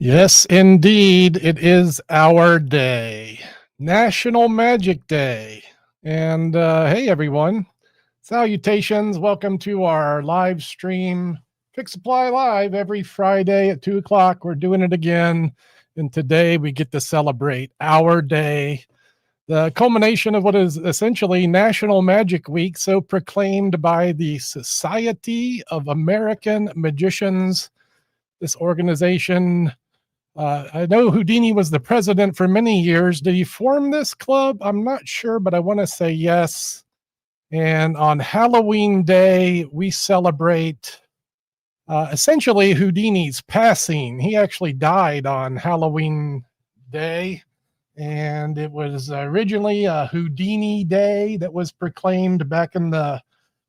Yes, indeed. It is our day, National Magic Day. And hey, everyone. Salutations. Welcome to our live stream, Tricksupply Live, every Friday at 2 o'clock. We're doing it again. And today we get to celebrate our day, the culmination of what is essentially National Magic Week, so proclaimed by the Society of American Magicians. This organization, I know Houdini was the president for many years. Did he form this club? I'm not sure, but I want to say yes. And on Halloween Day, we celebrate essentially Houdini's passing. He actually died on Halloween Day, and it was originally a Houdini Day that was proclaimed back in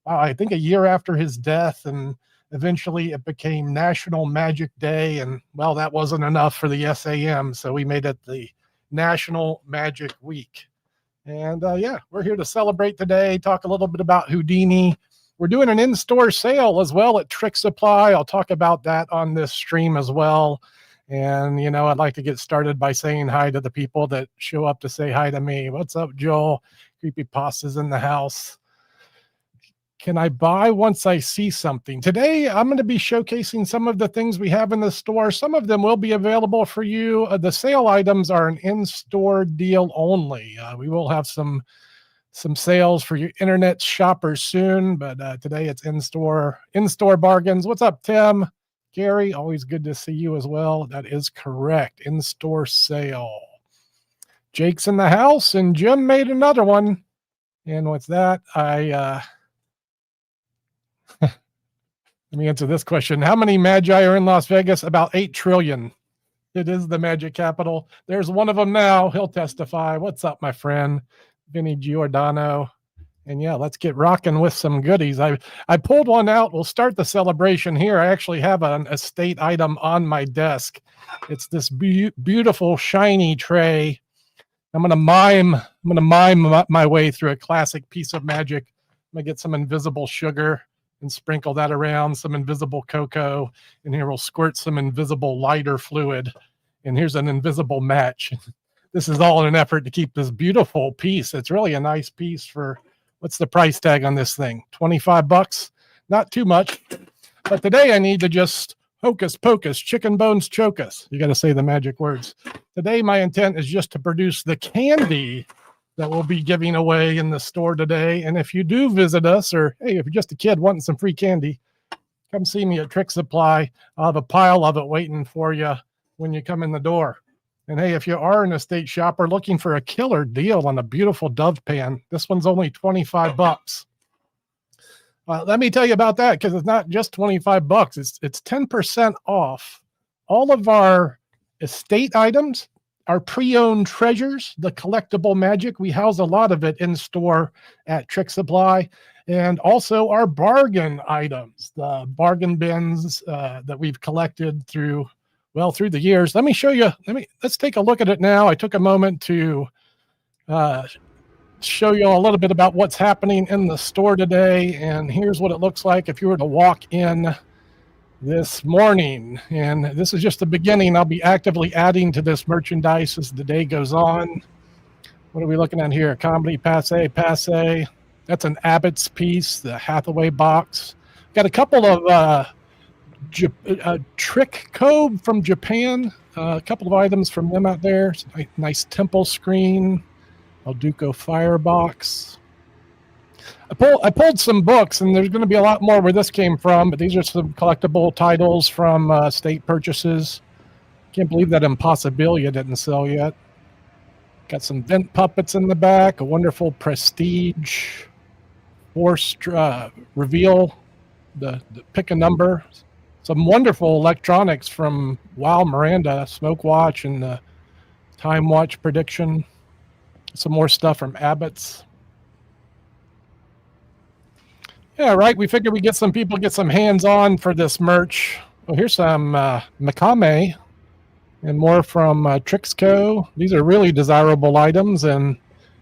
I think a year after his death, and eventually it became National Magic Day, and well, that wasn't enough for the SAM, so we made it the National Magic Week. And yeah, we're here to celebrate today, talk a little bit about Houdini. We're doing an in-store sale as well at Tricksupply. I'll talk about that on this stream as well. And, you know, I'd like to get started by saying hi to the people that show up to say hi to me. What's up, Joel? Creepypasta's in the house. Can I buy once I see something? Today, I'm going to be showcasing some of the things we have in the store. Some of them will be available for you. The sale items are an in-store deal only. We will have some sales for your internet shoppers soon, but today it's in-store bargains. What's up, Tim? Gary, always good to see you as well. That is correct. In-store sale. Jake's in the house, and Jim made another one. And with that, let me answer this question. How many magi are in Las Vegas? About 8 trillion. It is the magic capital. There's one of them now. He'll testify. What's up, my friend? Vinny Giordano. And yeah, let's get rocking with some goodies. I pulled one out. We'll start the celebration here. I actually have an estate item on my desk. It's this beautiful shiny tray. I'm gonna mime my way through a classic piece of magic. I'm gonna get some invisible sugar and sprinkle that around, some invisible cocoa, and here we'll squirt some invisible lighter fluid, and here's an invisible match. This is all in an effort to keep this beautiful piece. It's really a nice piece for, what's the price tag on this thing? 25 bucks? Not too much, but today I need to just hocus pocus, chicken bones choke us. You got to say the magic words. Today my intent is just to produce the candy that we'll be giving away in the store today. And if you do visit us, or hey, if you're just a kid wanting some free candy, come see me at Tricksupply. I'll have a pile of it waiting for you when you come in the door. And hey, if you are an estate shopper looking for a killer deal on a beautiful dove pan, this one's only 25 bucks. Let me tell you about that, because it's not just 25 bucks. It's 10% off all of our estate items. Our pre-owned treasures, the collectible magic, we house a lot of it in store at Tricksupply, and also our bargain items, the bargain bins that we've collected through the years. Let me show you. Let's take a look at it now. I took a moment to show you a little bit about what's happening in the store today, and here's what it looks like if you were to walk in this morning. And this is just the beginning. I'll be actively adding to this merchandise as the day goes on. What are we looking at here? Comedy Passe. That's an Abbott's piece, the Hathaway box. Got a couple of Trick Code from Japan. A couple of items from them out there. Nice temple screen. Alduco Firebox. I pulled some books, and there's going to be a lot more where this came from, but these are some collectible titles from state purchases. Can't believe that Impossibilia didn't sell yet. Got some vent puppets in the back, a wonderful Prestige Force reveal, the pick a number. Some wonderful electronics from Wow Miranda, Smoke Watch, and the Time Watch prediction. Some more stuff from Abbott's. Yeah, right. We figured we'd get some people get some hands-on for this merch. Well, here's some Makame and more from Trixco. These are really desirable items and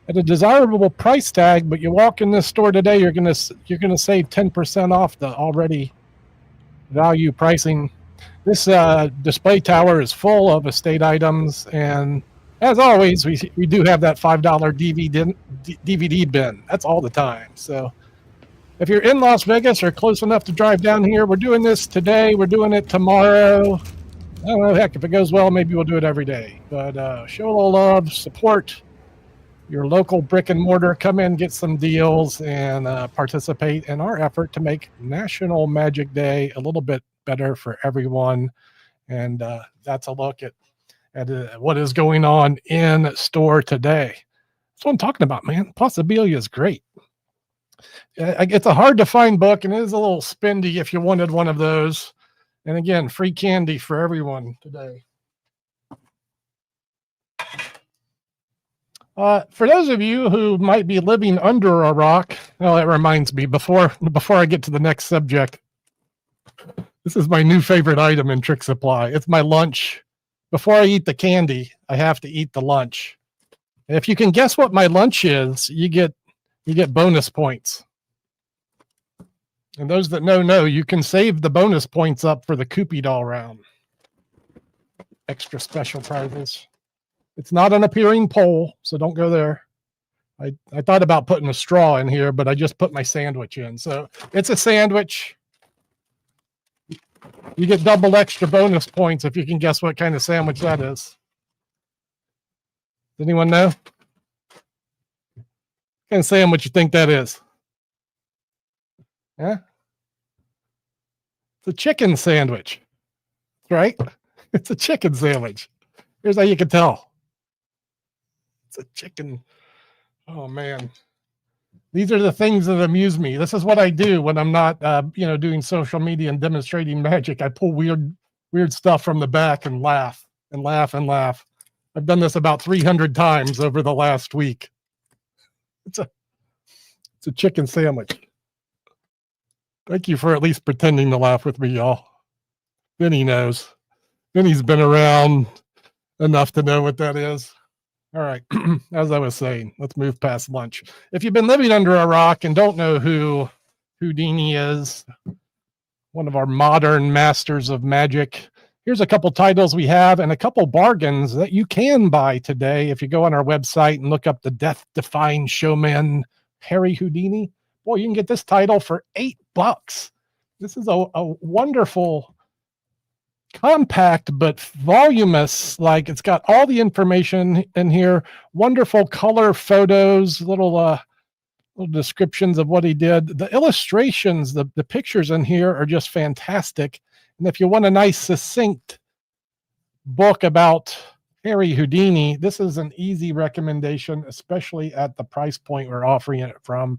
at a desirable price tag. But you walk in this store today, you're gonna save 10% off the already value pricing. This display tower is full of estate items, and as always, we do have that $5 DVD bin. That's all the time. So if you're in Las Vegas or close enough to drive down here, we're doing this today. We're doing it tomorrow. I don't know, heck, if it goes well, maybe we'll do it every day. But show a little love, support your local brick and mortar. Come in, get some deals, and participate in our effort to make National Magic Day a little bit better for everyone. And that's a look at what is going on in store today. That's what I'm talking about, man. Possibilia is great. It's a hard to find book, and it is a little spendy if you wanted one of those. And again, free candy for everyone today. For those of you who might be living under a rock, well, that reminds me, before I get to the next subject, this is my new favorite item in Tricksupply. It's my lunch. Before I eat the candy, I have to eat the lunch. And if you can guess what my lunch is, you get bonus points. And those that know, you can save the bonus points up for the Koopy Doll round. Extra special prizes. It's not an appearing poll, so don't go there. I thought about putting a straw in here, but I just put my sandwich in. So it's a sandwich. You get double extra bonus points if you can guess what kind of sandwich that is. Does anyone know? What kind of sandwich you think that is? Yeah? It's a chicken sandwich, right? It's a chicken sandwich. Here's how you can tell. It's a chicken. Oh, man. These are the things that amuse me. This is what I do when I'm not, doing social media and demonstrating magic. I pull weird stuff from the back and laugh and laugh and laugh. I've done this about 300 times over the last week. It's a chicken sandwich. Thank you for at least pretending to laugh with me, y'all. Vinny knows. Vinny's been around enough to know what that is. All right, as I was saying, let's move past lunch. If you've been living under a rock and don't know who Houdini is, one of our modern masters of magic, here's a couple titles we have and a couple bargains that you can buy today. If you go on our website and look up the death-defying showman, Harry Houdini, boy, you can get this title for $8. This is a wonderful, compact but voluminous, like it's got all the information in here, wonderful color photos, little descriptions of what he did. The illustrations, the pictures in here are just fantastic. And if you want a nice succinct book about Harry Houdini, this is an easy recommendation, especially at the price point we're offering it from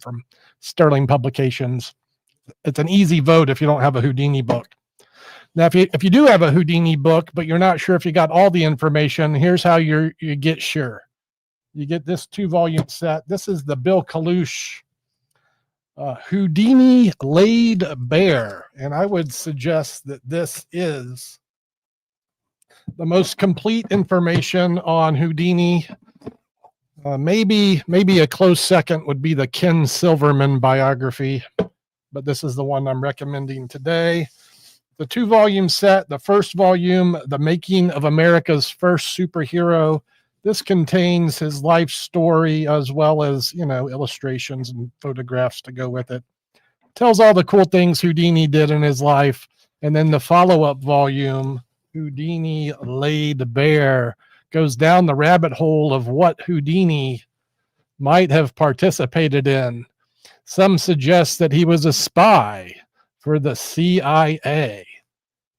Sterling Publications. It's an easy vote if you don't have a Houdini book. Now, if you do have a Houdini book, but you're not sure if you got all the information, here's how you get sure. You get this 2-volume set. This is the Bill Kalush Houdini Laid Bare. And I would suggest that this is the most complete information on Houdini. Maybe a close second would be the Ken Silverman biography, but this is the one I'm recommending today. The 2-volume set, the first volume, The Making of America's First Superhero. This contains his life story as well as, illustrations and photographs to go with it. Tells all the cool things Houdini did in his life. And then the follow-up volume, Houdini Laid Bare, goes down the rabbit hole of what Houdini might have participated in. Some suggest that he was a spy for the CIA.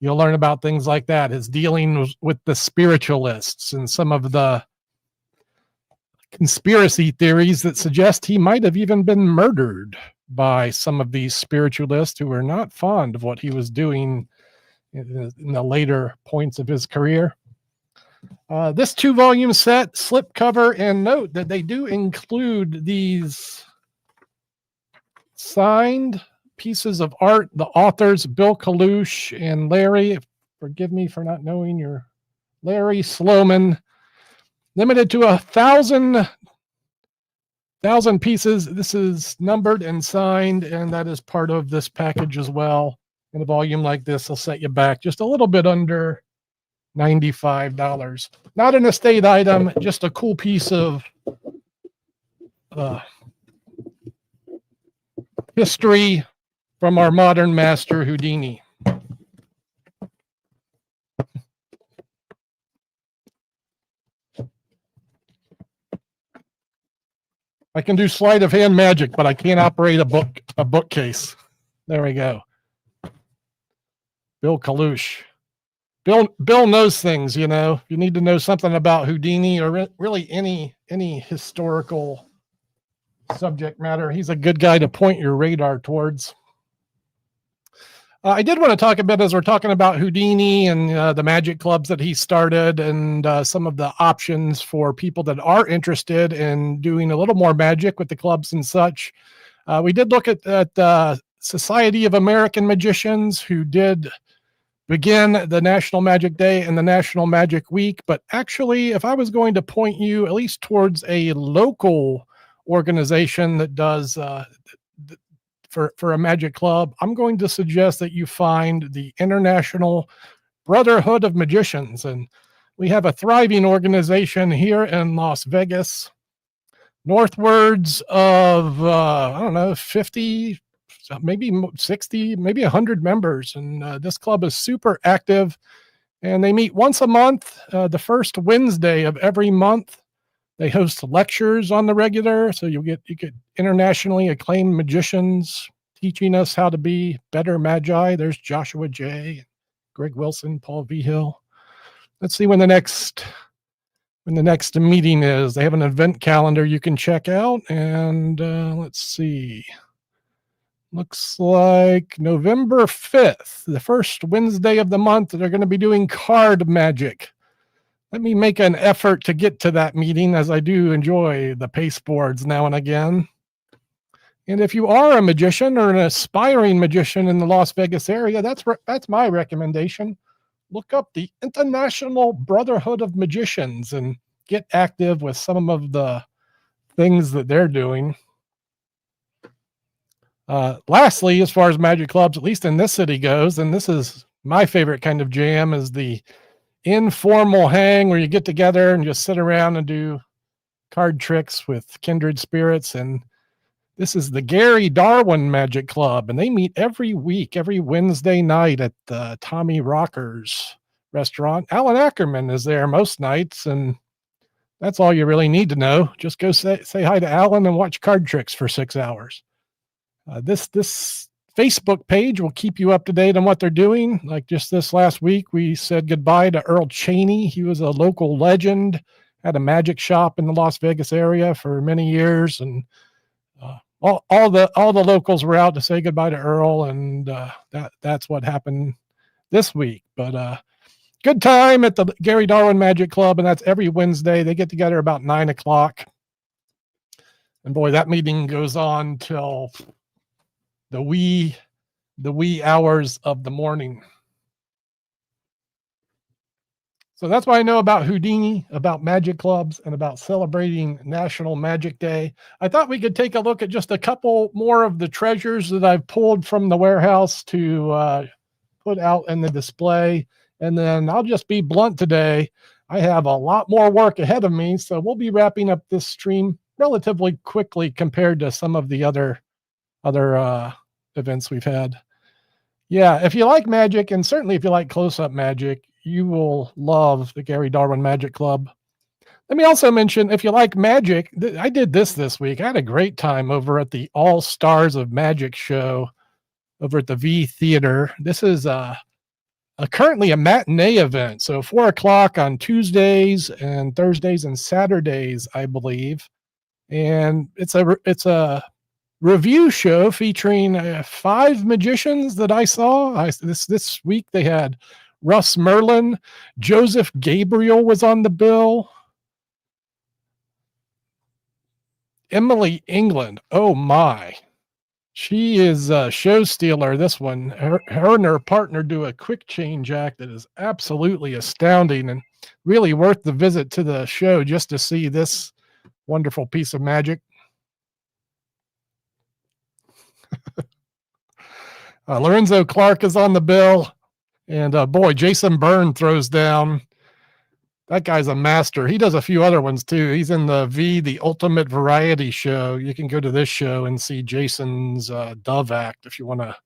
You'll learn about things like that, his dealings with the spiritualists and some of the conspiracy theories that suggest he might have even been murdered by some of these spiritualists who were not fond of what he was doing in the later points of his career. This 2-volume set, slipcover, and note that they do include these signed pieces of art. The authors, Bill Kalush and Larry, forgive me for not knowing your Larry Sloman, limited to 1,000 pieces. This is numbered and signed, and that is part of this package as well. in a volume like this will set you back just a little bit under $95. Not an estate item, just a cool piece of history from our modern master Houdini. I can do sleight of hand magic, but I can't operate a bookcase. There we go. Bill Kalush. Bill knows things, you know. If you need to know something about Houdini or really any historical subject matter, he's a good guy to point your radar towards. I did want to talk a bit as we're talking about Houdini and the magic clubs that he started and some of the options for people that are interested in doing a little more magic with the clubs and such. We did look at the Society of American Magicians, who did begin the National Magic Day and the National Magic Week. But actually, if I was going to point you at least towards a local organization that does for a magic club, I'm going to suggest that you find the International Brotherhood of Magicians. And we have a thriving organization here in Las Vegas, northwards of, I don't know, 50, maybe 60, maybe 100 members. And this club is super active. And they meet once a month, the first Wednesday of every month. They host lectures on the regular, so you get internationally acclaimed magicians teaching us how to be better magi. There's Joshua J., Greg Wilson, Paul Vigil. Let's see when the next meeting is. They have an event calendar you can check out, and let's see. Looks like November 5th, the first Wednesday of the month. They're going to be doing card magic. Let me make an effort to get to that meeting, as I do enjoy the pace boards now and again. And if you are a magician or an aspiring magician in the Las Vegas area, that's my recommendation. Look up the International Brotherhood of Magicians and get active with some of the things that they're doing. Lastly, as far as magic clubs, at least in this city goes, and this is my favorite kind of jam, is the informal hang where you get together and just sit around and do card tricks with kindred spirits. And this is the Gary Darwin Magic Club, and they meet every week, every Wednesday night at the Tommy Rocker's restaurant. Alan Ackerman is there most nights, and that's all you really need to know. Just go say hi to Alan and watch card tricks for 6 hours. This Facebook page will keep you up to date on what they're doing. Like just this last week, we said goodbye to Earl Cheney. He was a local legend, had a magic shop in the Las Vegas area for many years, and all the locals were out to say goodbye to Earl, and that's what happened this week. But good time at the Gary Darwin Magic Club, and that's every Wednesday. They get together about 9 o'clock, and boy, that meeting goes on till the wee hours of the morning. So that's what I know about Houdini, about magic clubs, and about celebrating National Magic Day. I thought we could take a look at just a couple more of the treasures that I've pulled from the warehouse to put out in the display. And then I'll just be blunt today. I have a lot more work ahead of me, so we'll be wrapping up this stream relatively quickly compared to some of the other events we've had. Yeah, if you like magic, and certainly if you like close-up magic, you will love the Gary Darwin Magic Club. Let me also mention, if you like magic, I did this week. I had a great time over at the All Stars of Magic show over at the V Theater. This is currently a matinee event, so 4 o'clock on Tuesdays and Thursdays and Saturdays, I believe. And it's a review show featuring 5 magicians that I saw. This week they had Russ Merlin, Joseph Gabriel was on the bill, Emily England. Oh my, she is a show stealer. This one, her and her partner do a quick change act that is absolutely astounding and really worth the visit to the show just to see this wonderful piece of magic. Lorenzo Clark is on the bill. And boy, Jason Byrne throws down. That guy's a master. He does a few other ones too. He's in the Ultimate Variety Show. You can go to this show and see Jason's Dove Act if you want to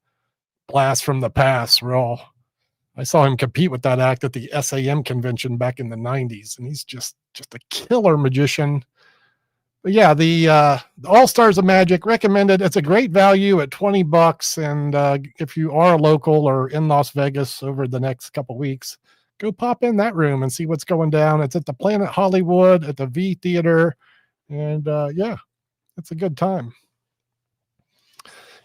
blast from the past. I saw him compete with that act at the SAM convention back in the 90s, and he's just a killer magician. But yeah, the All Stars of Magic recommended. It's a great value at $20, and if you are local or in Las Vegas over the next couple weeks, go pop in that room and see what's going down. It's at the Planet Hollywood at the V Theater, and yeah, it's a good time.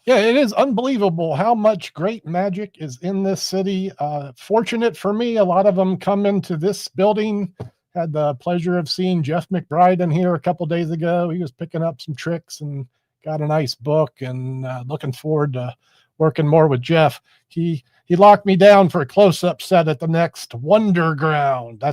Yeah, it is unbelievable how much great magic is in this city. Fortunate for me, a lot of them come into this building. Had the pleasure of seeing Jeff McBride in here a couple days ago. He was picking up some tricks and got a nice book, and looking forward to working more with Jeff. He locked me down for a close-up set at the next Wonderground.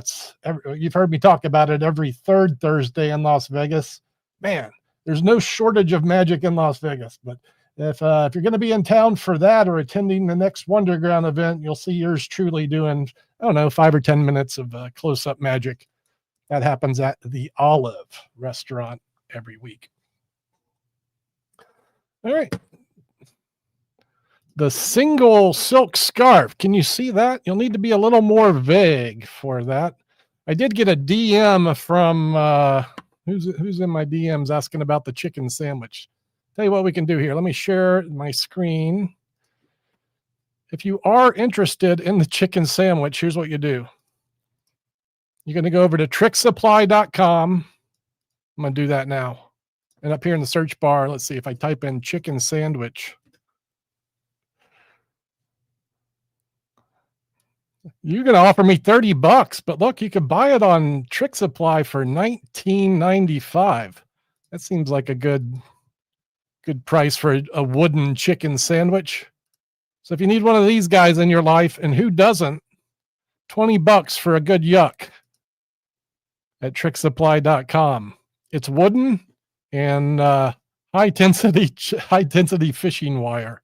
You've heard me talk about it every third Thursday in Las Vegas. Man, there's no shortage of magic in Las Vegas, but if you're going to be in town for that or attending the next Wonderground event, you'll see yours truly doing, I don't know, 5 or 10 minutes of close-up magic. That happens at the Olive restaurant every week. All right. The single silk scarf. Can you see that? You'll need to be a little more vague for that. I did get a DM from who's in my DMs asking about the chicken sandwich. Tell you what we can do here. Let me share my screen. If you are interested in the chicken sandwich, here's what you do. You're going to go over to tricksupply.com. I'm going to do that now. And up here in the search bar, let's see if I type in chicken sandwich. You're going to offer me $30, but look, you could buy it on Tricksupply for $19.95. That seems like a good price for a wooden chicken sandwich. So if you need one of these guys in your life, and who doesn't, $20 for a good yuck at tricksupply.com. It's wooden and high density fishing wire.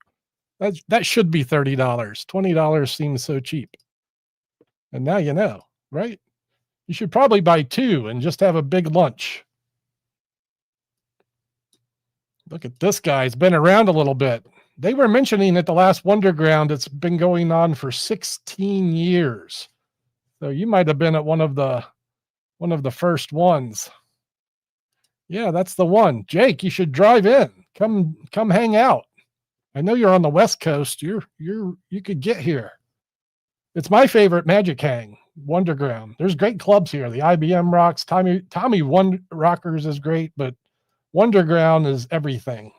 That should be $30. $20 seems so cheap. And now you know, right? You should probably buy 2 and just have a big lunch. Look at this guy. He's been around a little bit. They were mentioning at the last Wonderground, it's been going on for 16 years. So you might have been at one of the first ones. Yeah, that's the one. Jake, you should drive in. Come hang out. I know you're on the West Coast. You could get here. It's my favorite magic hang, Wonderground. There's great clubs here. The IBM rocks. Tommy Rockers is great, but Wonderground is everything.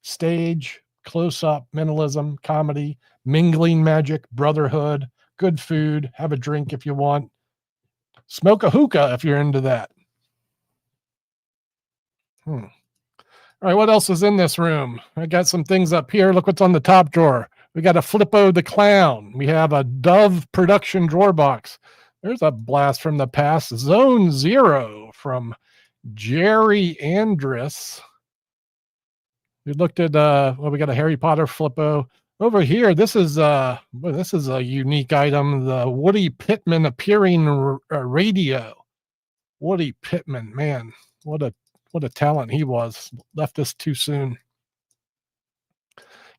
Stage, close-up, mentalism, comedy, mingling magic, brotherhood, good food, have a drink if you want. Smoke a hookah if you're into that. All right, what else is in this room? I got some things up here. Look what's on the top drawer. We got a Flippo the Clown. We have a Dove production drawer box. There's a blast from the past. Zone Zero from Jerry Andrus. We looked at we got a Harry Potter Flippo. Over here, this is a unique item, the Woody Pittman appearing radio. Woody Pittman, man, what a talent he was. Left us too soon.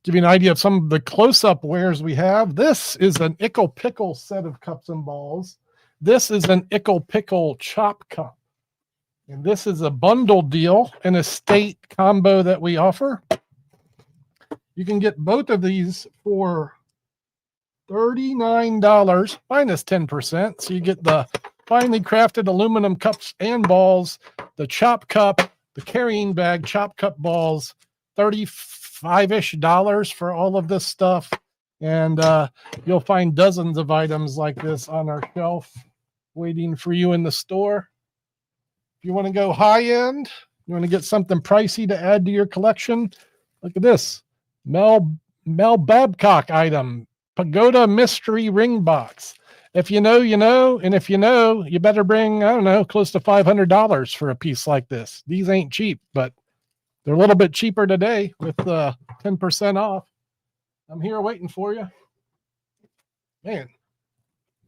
Give you an idea of some of the close-up wares we have. This is an Ickle Pickle set of cups and balls. This is an Ickle Pickle chop cup. And this is a bundle deal, an estate combo that we offer. You can get both of these for $39 minus 10%. So you get the finely crafted aluminum cups and balls, the chop cup, the carrying bag, chop cup balls, $35-ish for all of this stuff. And you'll find dozens of items like this on our shelf waiting for you in the store. If you want to go high end, you want to get something pricey to add to your collection, look at this. Mel Babcock item, Pagoda Mystery Ring Box. If you know, you know, and if you know, you better bring, I don't know, close to $500 for a piece like this. These ain't cheap, but they're a little bit cheaper today with 10% off. I'm here waiting for you. Man,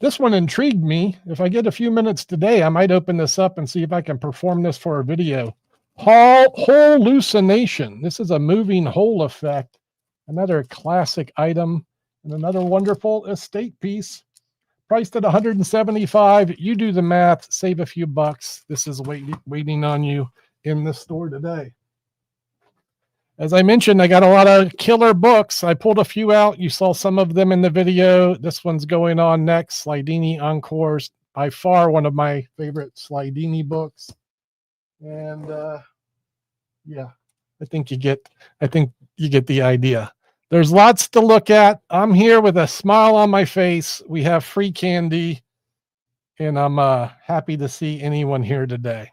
this one intrigued me. If I get a few minutes today, I might open this up and see if I can perform this for a video. Hallucination. This is a moving hole effect. Another classic item and another wonderful estate piece. Priced at $175. You do the math, save a few bucks. This is waiting on you in the store today. As I mentioned, I got a lot of killer books. I pulled a few out. You saw some of them in the video. This one's going on next. Houdini Encores, by far one of my favorite Houdini books. And yeah, I think you get the idea. There's lots to look at. I'm here with a smile on my face. We have free candy, and I'm happy to see anyone here today.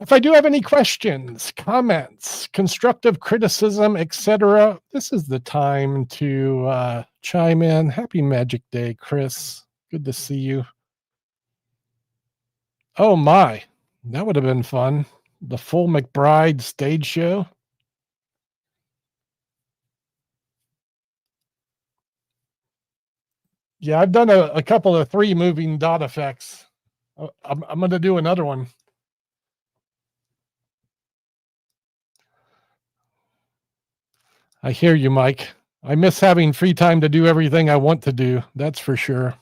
If I do have any questions, comments, constructive criticism, etc., this is the time to chime in. Happy Magic Day, Chris. Good to see you. Oh my, that would have been fun. The full McBride stage show. Yeah, I've done a couple of 3 moving dot effects. I'm going to do another one. I hear you, Mike. I miss having free time to do everything I want to do. That's for sure.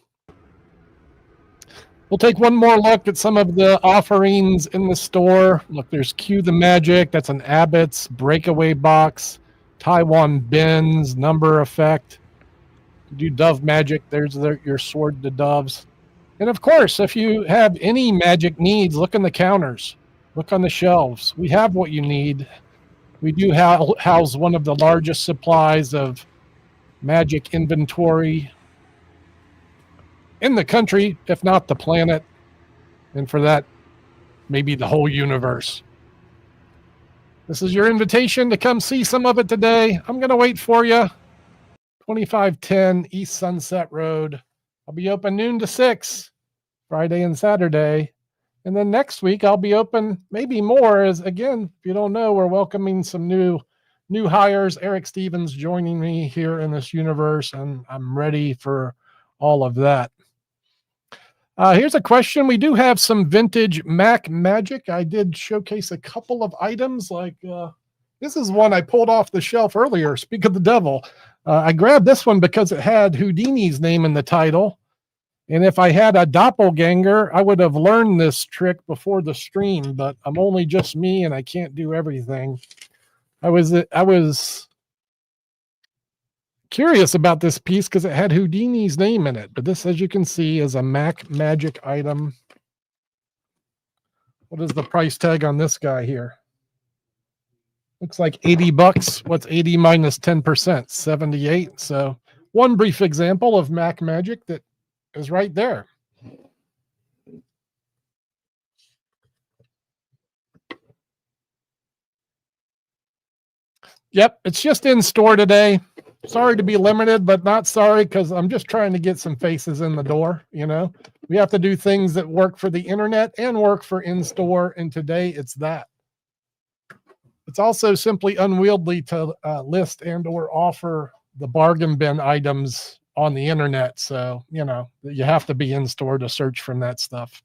We'll take one more look at some of the offerings in the store. Look, there's Cue the Magic. That's an Abbott's breakaway box. Taiwan Bins, number effect. Do Dove Magic. There's your Sword to Doves. And of course, if you have any magic needs, look in the counters. Look on the shelves. We have what you need. We do house one of the largest supplies of magic inventory in the country, if not the planet. And for that, maybe the whole universe. This is your invitation to come see some of it today. I'm going to wait for you. 2510 East Sunset Road. I'll be open noon to 6, Friday and Saturday. And then next week I'll be open maybe more, as again, if you don't know, we're welcoming some new hires. Eric Stevens joining me here in this universe, and I'm ready for all of that. Here's a question. We do have some vintage Mac Magic. I did showcase a couple of items, like this is one I pulled off the shelf earlier. Speak of the devil. I grabbed this one because it had Houdini's name in the title. And if I had a doppelganger, I would have learned this trick before the stream, but I'm only just me and I can't do everything. I was curious about this piece because it had Houdini's name in it, but this, as you can see, is a Mac Magic item. What is the price tag on this guy here? Looks like 80 bucks. What's 80 minus 10%? 78. So one brief example of Mac Magic that is right there. Yep, it's just in store today. Sorry to be limited, but not sorry, because I'm just trying to get some faces in the door. You know, we have to do things that work for the internet and work for in-store, and today it's that. It's also simply unwieldy to list and or offer the bargain bin items on the internet. So, you know, you have to be in store to search from that stuff.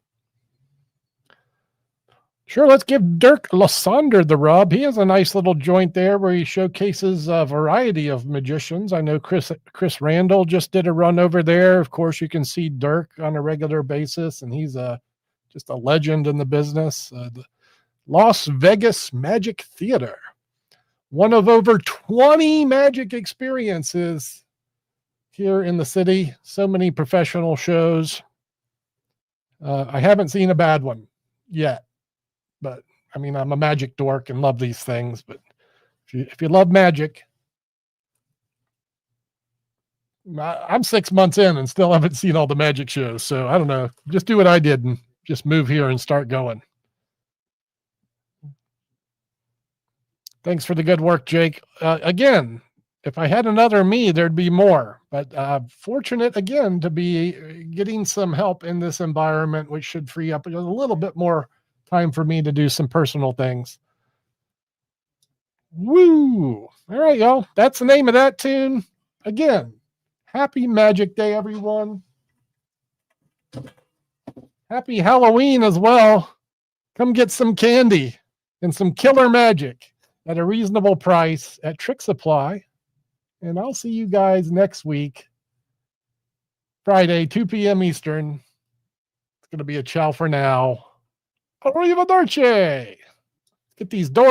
Sure, let's give Dirk Lassander the rub. He has a nice little joint there where he showcases a variety of magicians. I know Chris Randall just did a run over there. Of course, you can see Dirk on a regular basis, and he's just a legend in the business. The Las Vegas Magic Theater, one of over 20 magic experiences here in the city. So many professional shows. I haven't seen a bad one yet, but I mean, I'm a magic dork and love these things. But if you love magic, I'm 6 months in and still haven't seen all the magic shows. So I don't know. Just do what I did and just move here and start going. Thanks for the good work, Jake. Again, if I had another me, there'd be more. But fortunate, again, to be getting some help in this environment, which should free up a little bit more time for me to do some personal things. Woo! All right, y'all. That's the name of that tune. Again, happy Magic Day, everyone. Happy Halloween as well. Come get some candy and some killer magic at a reasonable price at Tricksupply. And I'll see you guys next week, Friday, 2 p.m. Eastern. It's going to be a ciao for now. Arrivederci. Get these doors.